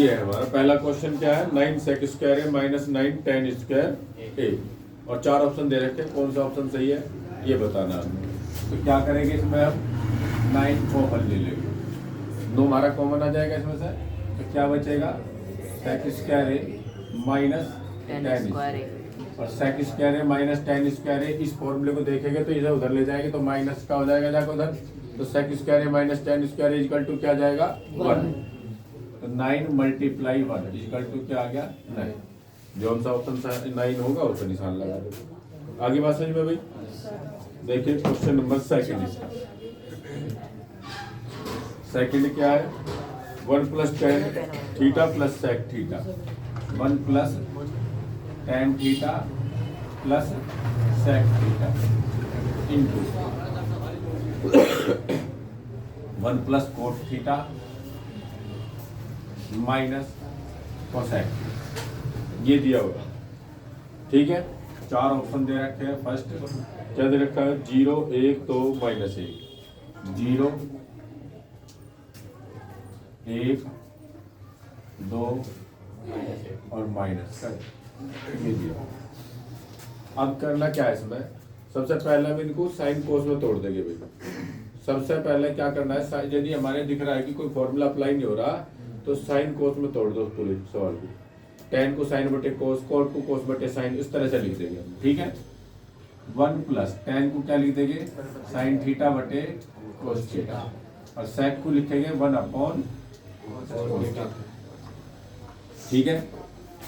ये है हमारा पहला क्वेश्चन। क्या है? 9 सेक स्क्वायर है माइनस 9 टेन स्क्वायर ए, और 4 ऑप्शन दे रखे हैं, कौन सा ऑप्शन सही है ये बताना है। तो क्या करेंगे इसमें हम 9 कॉमन ले लेंगे, 2 हमारा कॉमन आ जाएगा इसमें से, तो क्या बचेगा सेक स्क्वायर ए माइनस टेन स्क्वायर ए, और सेक स्क्वायर है माइनस टेन स्क्वायर है। इस फॉर्मूले को देखेंगे तो इसे उधर ले जाएंगे तो माइनस का हो जाएगा जाकर उधर, तो सेक स्क्वायर है minus tan square equal to क्या जाएगा 1, तो 9 मल्टीप्लाई 1 इक्वल टू क्या आ गया 9। जो हम सा ऑप्शन 9 होगा उस पर निशान लगा दो। आगे बात समझ में भाई। देखिए क्वेश्चन नंबर सेकंड इसका। सेकंड क्या है? 1 plus tan theta plus sec theta, 1 plus tan theta plus sec theta into 1 plus cot theta minus cosec, ये दिया होगा। ठीक है, 4 ऑप्शन दे रखे हैं। फर्स्ट क्या दे रखा है? 0 1 2 माइनस 1, 0 1 2 और माइनस, ये दिया। अब करना क्या है इसमें? सबसे पहले हम इनको साइन कोस में तोड़ देंगे भाई। सबसे पहले क्या करना है, यदि हमारे दिख रहा है कि कोई फॉर्मूला अप्लाई नहीं हो रहा तो साइन कोस में तोड़ दो पूरे सवाल को। टेन को साइन बटे कोस, कोट को कोस बटे साइन, इस तरह से लिख देंगे हम। ठीक है, 1 प्लस टेन को क्या लिख देंगे साइन थीटा बटे कोस थीटा, और सेक को लिखेंगे 1 अपॉन कोस थीटा। ठीक है,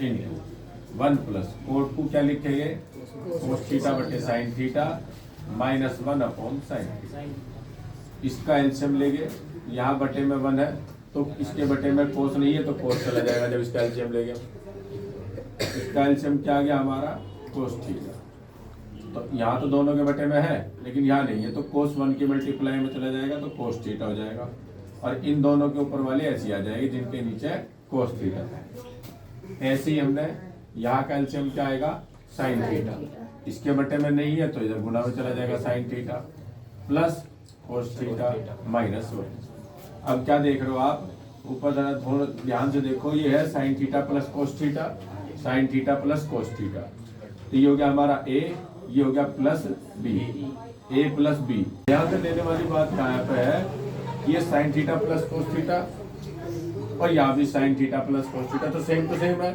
इंटू 1 प्लस कोट को क्या लिखेंगे कोस थीटा बटे sine theta minus 1 upon sine theta. इसका एलसीएम लेंगे, यहाँ बटे में 1 है तो इसके बटे में कोस नहीं है तो कोस चला जाएगा जब इसका एलसीएम लेंगे। इसका एलसीएम क्या आ गया हमारा कोस थीटा, तो यहाँ तो दोनों के बटे में है लेकिन यहाँ नहीं है तो कोस 1 की मल्टीप्लाई में चला जाएगा तो कोस थीटा हो जाएगा, और इन दोनों के ऊपर वाले ऐसी आ जाएगी जिनके नीचे कोस थीटा है। ऐसे ही हमने यहाँ का एलसीएम क्या आएगा साइन थीटा, इसके बटे में नहीं है तो इधर गुना में चला जाएगा sine theta plus cos theta minus 1। अब क्या देख रहे हो आप? ऊपर जरा थोड़ा ध्यान से देखो, ये है sine theta plus cos theta, sine theta plus cos theta, तो ये हो गया हमारा ए, ये हो गया plus B, A plus B. ध्यान से लेने वाली बात कहाँ पे है, ये sine theta plus cos theta और यहाँ भी sine theta plus cos theta, तो सेम टू सेम है,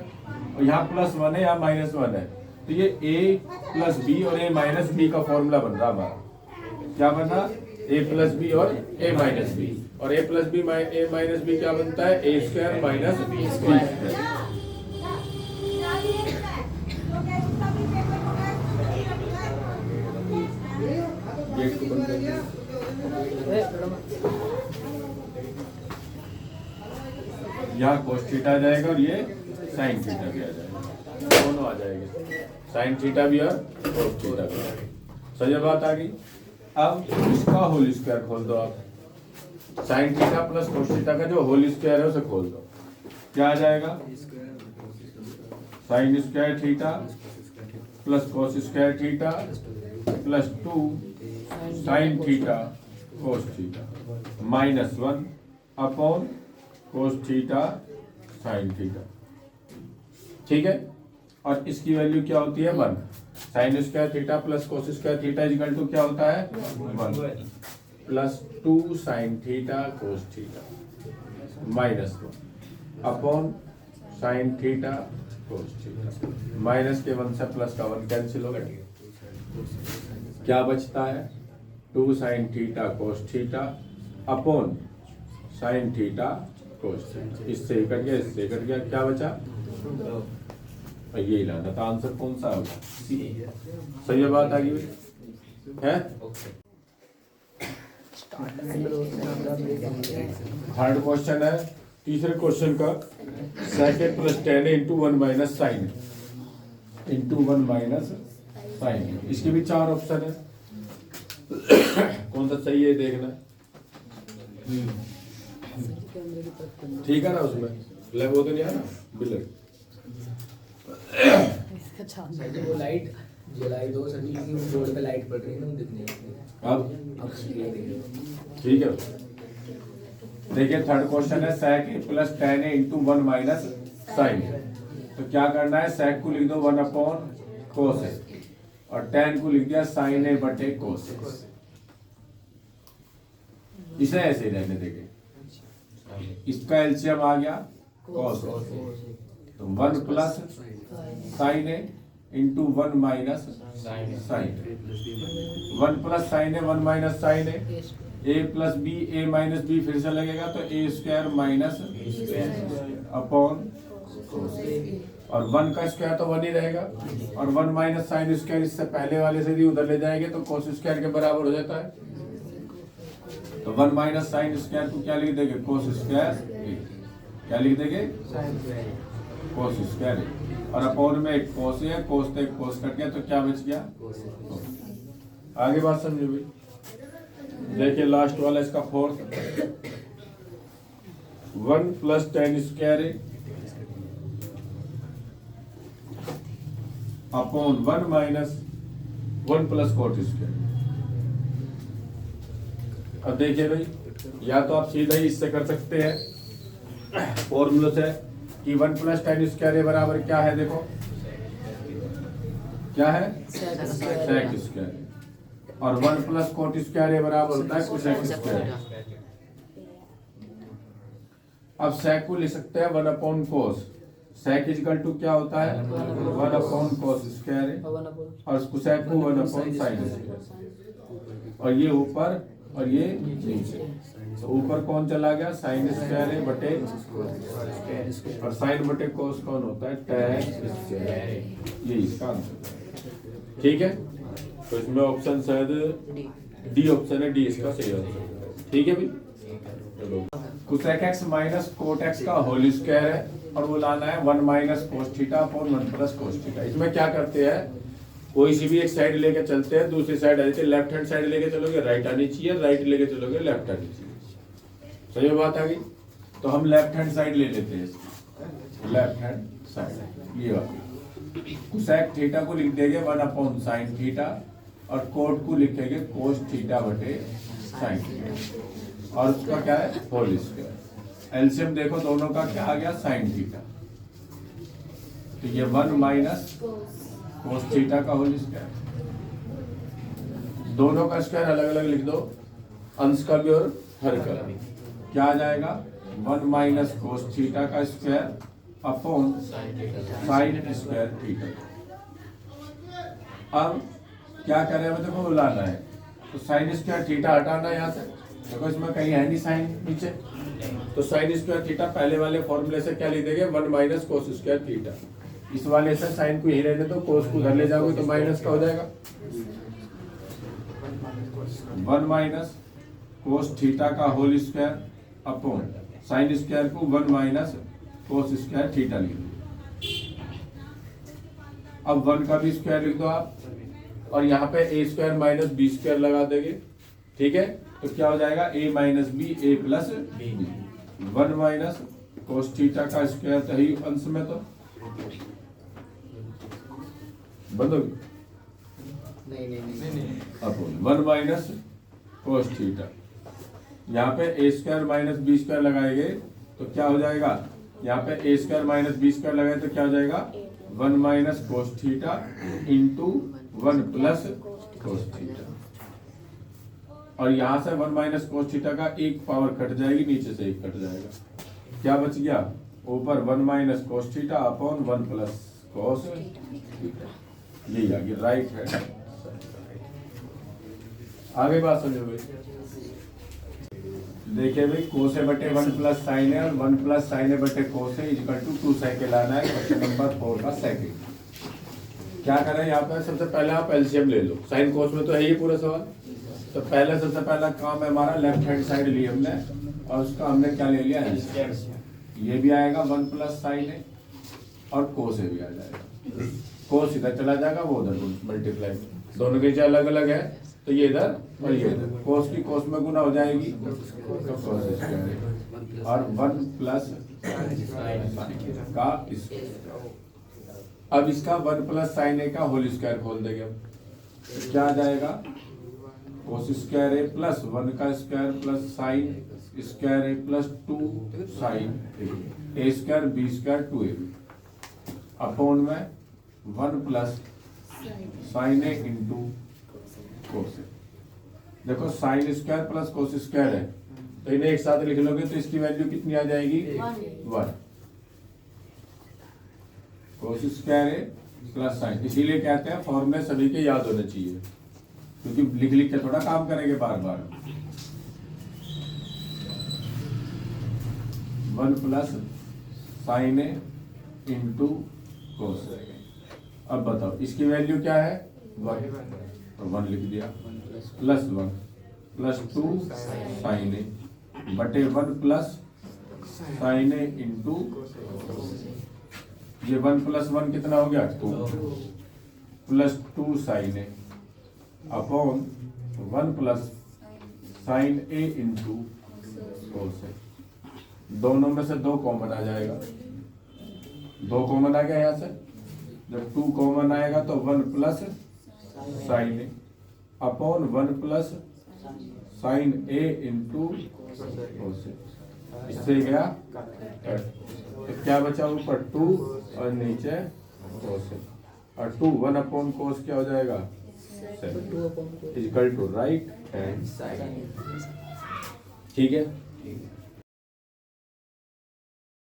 और यहाँ प्लस 1 है यहाँ माइनस 1 है, तो ये ए प्लस बी और ए माइनस बी का फॉर्मूला बन रहा हमारा। क्या बन रहा? ए प्लस बी और ए माइनस बी, और A plus B A minus B क्या बनता है A square minus B square. Gate को बंद कर, यहाँ कोस थीटा आ जाएगा और ये साइन थीटा भी आ जाएगा, दोनों आ जाएंगे, साइन थीटा भी और कोस थीटा भी। सही बात आ गई। अब इसका होल स्क्वायर खोल दो आप, sine theta plus cos theta का जो होल स्क्वायर है उसे खोल दो, क्या आ जाएगा sine square theta plus cos square theta plus 2 sine theta cos theta minus 1 upon cos theta sine theta. ठीक है, और इसकी वैल्यू क्या होती है 1। Sine square theta plus cos square theta equal to क्या होता है 1 plus 2 sine theta cos theta minus 1 upon sine theta cos theta. Minus के 1 से प्लस का 1 कैंसिल हो गया, क्या बचता है 2 sine theta cos theta upon sine theta cos theta. इससे कट गया, इससे कट गया, क्या बचा यही लाना था। आंसर कौन सा होगा? सही बात आ गई है। थर्ड क्वेश्चन है तीसरे क्वेश्चन का, second plus tan into 1 minus sine into 1 minus sine. इसके भी 4 ऑप्शन है, कौन सा सही है देखना। ठीक है ना, उसमें लैब वो तो नहीं है ना बिलर। वो लाइट जलाई दो सभी की रोड पे लाइट पड़ रही है ना, दिखने अब ठीक है। देखिए थर्ड क्वेश्चन है sec a plus tan a into 1 minus sine a। तो क्या करना है, sec को लिख दो 1 अपॉन cos a और tan को लिख दिया sin a बटे cos a। इसे ऐसे ही रहने देंगे। इसका एलसीएम आ गया cos a, तो 1 plus sine A into 1 minus sign A. 1 plus sine A 1 minus sign A, A plus B A minus B फिर से लगेगा तो ए स्क्वायर माइनस अपॉन और 1 का स्क्वायर तो 1 ही रहेगा और 1 माइनस साइन स्क्वायर इससे पहले वाले से भी उधर ले जाएंगे तो कोस स्क्वायर के बराबर हो जाता है। तो 1 माइनस साइन स्क्वायर को क्या लिख देंगे, कोस स्क्वायर। क्या लिख देंगे, कोस स्क्वायर। और अपॉन में एक कोस है, कोस तो एक कोस कट गया तो क्या बच गया, आगे बात समझो भाई। देखिए लास्ट वाला इसका fourth, 1 plus tan square upon 1 minus 1 plus cot square. अब देखिए भाई, या तो आप सीधा ही इससे कर सकते हैं फॉर्मूला से कि 1 प्लस tan स्क्वायर बराबर क्या है, देखो क्या है, sec स्क्वायर। और 1 प्लस कॉट स्क्वायर बराबर होता है कोसेक स्क्वायर। अब sec को लिख सकते हैं 1 upon cos. sec equal to क्या होता है, 1 अपॉन कोस स्क्वायर और कोसेक को 1 अपॉन साइन स्क्वायर। और ये ऊपर और ये नीचे, तो ऊपर कौन चला गया, साइन स्क्वायर बटे और साइन बटे कोस कौन होता है, tan स्क्वायर। ये इसका आंसर, ठीक है। तो इसमें ऑप्शन शायद डी ऑप्शन है, डी इसका सही आंसर, ठीक है भाई। चलो cosec x minus cot x का होल स्क्वायर है और वो लाना है 1 minus cos theta upon 1 plus cos theta. इसमें क्या करते हैं, कोई सी भी एक साइड लेके चलते हैं, दूसरी साइड जैसे लेफ्ट हैंड साइड लेके चलोगे राइट आनी चाहिए, राइट लेके चलोगे लेफ्ट आनी चाहिए। सही बात आ गई। तो हम लेफ्ट हैंड साइड ले लेते हैं, लेफ्ट हैंड साइड ये वाली। कोसेक थीटा को लिख देंगे 1 अपॉन साइन थीटा और कोट को लिखेंगे कोस थीटा बटे साइन थीटा और उसका क्या है, होल स्क्वायर। एलसीएम देखो दोनों का क्या आ गया, साइन थीटा। तो ये 1 माइनस कोस थीटा का होल स्क्वायर, दोनों का स्क्वायर अलग अलग लिख दो, अंश का भी और हर का। क्या आ जाएगा, 1 माइनस कोस थीटा का square upon sine square theta. अब क्या करें, देखो लाना है तो साइन स्क्वायर थीटा हटाना है यहाँ से, देखो इसमें कहीं है नहीं साइन नीचे, तो साइन स्क्वायर थीटा पहले वाले फॉर्मूले से क्या लिख देंगे, 1 माइनस कोस स्क्वायर थीटा। इस वाले से साइन को यही रहने दो, कोस को उधर ले जाओगे तो माइनस का हो जाएगा। 1 माइनस कोस थीटा का whole square upon sine square को 1 माइनस कोस स्क्वायर थीटा लिख दो। अब 1 का भी स्क्वायर लिख दो आप और यहाँ पे a square minus B square लगा देंगे, ठीक है। तो क्या हो जाएगा, a minus B A plus B. 1 minus cos theta का स्क्वायर तो ही अंश में, तो बंद होगी नहीं। अपॉन 1 माइनस कोस थीटा, यहाँ पे a square minus B square लगाएंगे तो क्या हो जाएगा, यहाँ पे a square minus B square लगाए तो क्या हो जाएगा, 1 minus cos theta into 1 plus cos theta. और यहाँ से 1 माइनस कोस थीटा का एक पावर कट जाएगी, नीचे से एक कट जाएगा, क्या बच गया, ऊपर 1 minus cos theta upon 1 plus cos theta. यही आ गया राइट है। आगे बात समझो भाई, देखिए भाई कोस ए बटे 1 प्लस साइन है और 1 प्लस साइन ए बटे कोस है इक्वल टू 2 साइन के लाना है। क्वेश्चन नंबर 4 का सेकंड। क्या करें, यहाँ पे सबसे पहले आप एलसीएम ले लो, साइन कोस में तो है ही पूरा सवाल। तो पहले सबसे पहला काम है हमारा, लेफ्ट हैंड साइड ली हमने और उसका हमने क्या ले लिया, एलसीएम। ये भी आएगा 1 प्लस साइन है और कोस ए भी आ जाएगा। कोस इधर चला जाएगा, वो उधर मल्टीप्लाई, दोनों के जो अलग अलग है तो ये इधर और ये इधर, कोस की कोस में गुना हो जाएगी तो कोस स्क्वायर और 1 प्लस का स्क्वायर। अब इसका 1 प्लस साइन ए का होल स्क्वायर खोल देंगे हम, क्या आ जाएगा, कोस स्क्वायर ए प्लस 1 का square plus sine square A plus 2 sine A square B square 2ab upon में 1 plus sine A into cos A. देखो sine square plus cos square है तो इन्हें एक साथ लिख लोगे तो इसकी वैल्यू कितनी आ जाएगी 1 cos square A plus sign. इसीलिए कहते हैं फॉर्मूले सभी के याद होने चाहिए क्योंकि लिख लिख के थोड़ा काम करेंगे बार बार। 1 प्लस साइन ए इंटू कोस। अब बताओ इसकी वैल्यू क्या है 1 तो 1 लिख दिया प्लस 1 प्लस 2 साइन ए बटे 1 प्लस साइन ए इंटू ये 1 प्लस 1 कितना हो गया 2 plus 2 sine A upon 1 plus sine A into cos ए। दोनों में से 2 कॉमन आ जाएगा 2 कॉमन आ गया यहाँ से। जब 2 कॉमन आएगा तो 1 plus sine A upon 1 plus sine A into cos ए। इससे गया तो क्या बचा ऊपर 2 और नीचे कोस ए और 2 1 अपॉन कोस क्या हो जाएगा 7 equal to right hand side. ठीक है।